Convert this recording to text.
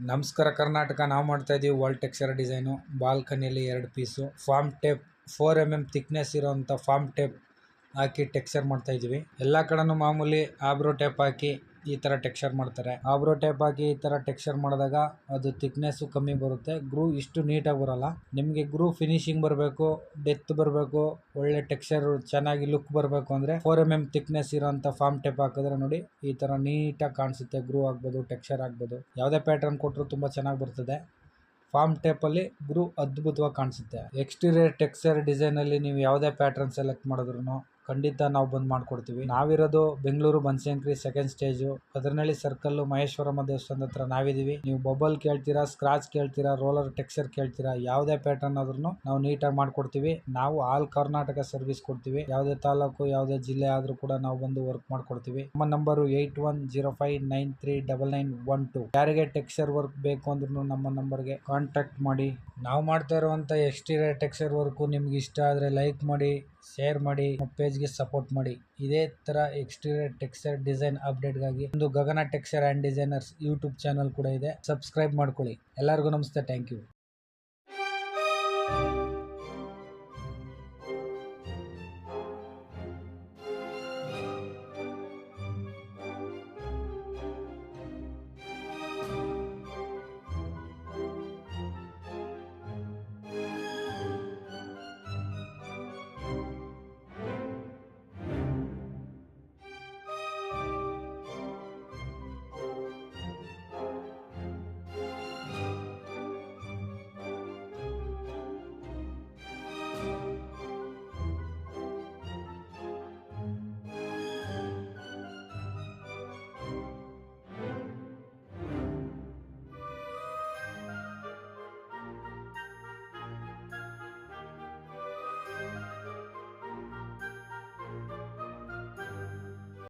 ನಮಸ್ಕಾರ ಕರ್ನಾಟಕ. ನಾವು ಮಾಡ್ತಾ ಇದೀವಿ ವರ್ಲ್ಡ್ ಟೆಕ್ಸ್ಚರ್ ಡಿಸೈನು. ಬಾಲ್ಕನಿಯಲ್ಲಿ 2 piece foam tape 4 mm thickness ಇರೋಂಥ ಫಾರ್ಮ್ ಟೇಪ್ ಹಾಕಿ ಟೆಕ್ಸ್ಚರ್ ಮಾಡ್ತಾ ಇದೀವಿ. ಎಲ್ಲಾ ಕಡೆನೂ ಮಾಮೂಲಿ ಆಬ್ರೋ ಟೇಪ್ ಹಾಕಿ ಈ ತರ ಟೆಕ್ಸ್ಚರ್ ಮಾಡ್ತಾರೆ. ಆಬ್ರೋ ಟೇಪ್ ಹಾಕಿ ಈ ತರ ಟೆಕ್ಸ್ಚರ್ ಮಾಡಿದಾಗ ಅದು ಥಿಕ್ನೆಸ್ ಕಮ್ಮಿ ಬರುತ್ತೆ, ಗ್ರೂ ಇಷ್ಟು ನೀಟಾಗಿ ಬರಲ್ಲ. ನಿಮಗೆ ಗ್ರೂ ಫಿನಿಶಿಂಗ್ ಬರಬೇಕು, ಡೆಪ್ತ್ ಬರಬೇಕು, ಒಳ್ಳೆ ಟೆಕ್ಸ್ಚರ್ ಚೆನ್ನಾಗಿ ಲುಕ್ ಬರಬೇಕು ಅಂದ್ರೆ 4 mm ಥಿಕ್ನೆಸ್ ಇರೋಂಥ ಫಾರ್ಮ್ ಟೇಪ್ ಹಾಕಿದ್ರೆ ನೋಡಿ ಈ ತರ ನೀಟಾಗಿ ಕಾಣಿಸುತ್ತೆ. ಗ್ರೂ ಆಗ್ಬೋದು, ಟೆಕ್ಸ್ಚರ್ ಆಗ್ಬೋದು, ಯಾವುದೇ ಪ್ಯಾಟರ್ನ್ ಕೊಟ್ಟರು ತುಂಬಾ ಚೆನ್ನಾಗಿ ಬರ್ತದೆ. ಫಾರ್ಮ್ ಟೇಪ್ ಅಲ್ಲಿ ಗ್ರೂ ಅದ್ಭುತವಾಗಿ ಕಾಣಿಸುತ್ತೆ. ಎಕ್ಸ್ಟೀರಿಯರ್ ಟೆಕ್ಸ್ಚರ್ ಡಿಸೈನ್ ಅಲ್ಲಿ ನೀವು ಯಾವುದೇ ಪ್ಯಾಟರ್ನ್ ಸೆಲೆಕ್ಟ್ ಮಾಡಿದ್ರು ಖಂಡಿತ ನಾವು ಬಂದ್ ಮಾಡ್ಕೊಡ್ತೀವಿ. ನಾವಿರೋದು Bengaluru Banashankari second stage, Kadranahalli circle, Maheshwaramma ದೇವಸ್ಥಾನದ ಹತ್ರ ನಾವಿದೀವಿ. ನೀವು ಬಬಲ್ ಕೇಳ್ತೀರಾ, ಸ್ಕ್ರಾಚ್ ಕೇಳ್ತೀರಾ, ರೋಲರ್ ಟೆಕ್ಸ್ಚರ್ ಕೇಳ್ತೀರಾ, ಯಾವುದೇ ಪ್ಯಾಟರ್ನ್ ಆದ್ರೂ ನಾವು ನೀಟಾಗಿ ಮಾಡ್ಕೊಡ್ತೀವಿ. ನಾವು ಆಲ್ ಕರ್ನಾಟಕ ಸರ್ವಿಸ್ ಕೊಡ್ತೀವಿ. ಯಾವುದೇ ತಾಲೂಕು, ಯಾವುದೇ ಜಿಲ್ಲೆ ಆದ್ರೂ ಕೂಡ ನಾವು ಬಂದು ವರ್ಕ್ ಮಾಡ್ಕೊಡ್ತೀವಿ. ನಮ್ಮ ನಂಬರ್ 8105939912. ಯಾರಿಗೆ ಟೆಕ್ಸ್ಚರ್ ವರ್ಕ್ ಬೇಕು ಅಂದ್ರೂ ನಮ್ಮ ನಂಬರ್ಗೆ ಕಾಂಟ್ಯಾಕ್ಟ್ ಮಾಡಿ. ನಾವು ಮಾಡ್ತಾ ಇರುವಂತ ಎಕ್ಸ್ಟೀರಿಯರ್ ಟೆಕ್ಸ್ಚರ್ ವರ್ಕ್ ನಿಮ್ಗೆ ಇಷ್ಟ ಆದ್ರೆ ಲೈಕ್ ಮಾಡಿ, ಶೇರ್ ಮಾಡಿ, ಪೇಜ್ಗೆ ಸಪೋರ್ಟ್ ಮಾಡಿ. ಇದೇ ತರ ಎಕ್ಸ್ಟೀರಿಯರ್ ಟೆಕ್ಸ್ಚರ್ ಡಿಸೈನ್ ಅಪ್ಡೇಟ್ ಗಾಗಿ ಒಂದು Gagana texture and designers YouTube channel ಕೂಡ ಇದೆ, ಸಬ್ಸ್ಕ್ರೈಬ್ ಮಾಡ್ಕೊಳ್ಳಿ. ಎಲ್ಲರಿಗೂ ನಮಸ್ತೆ, ಥ್ಯಾಂಕ್ ಯು.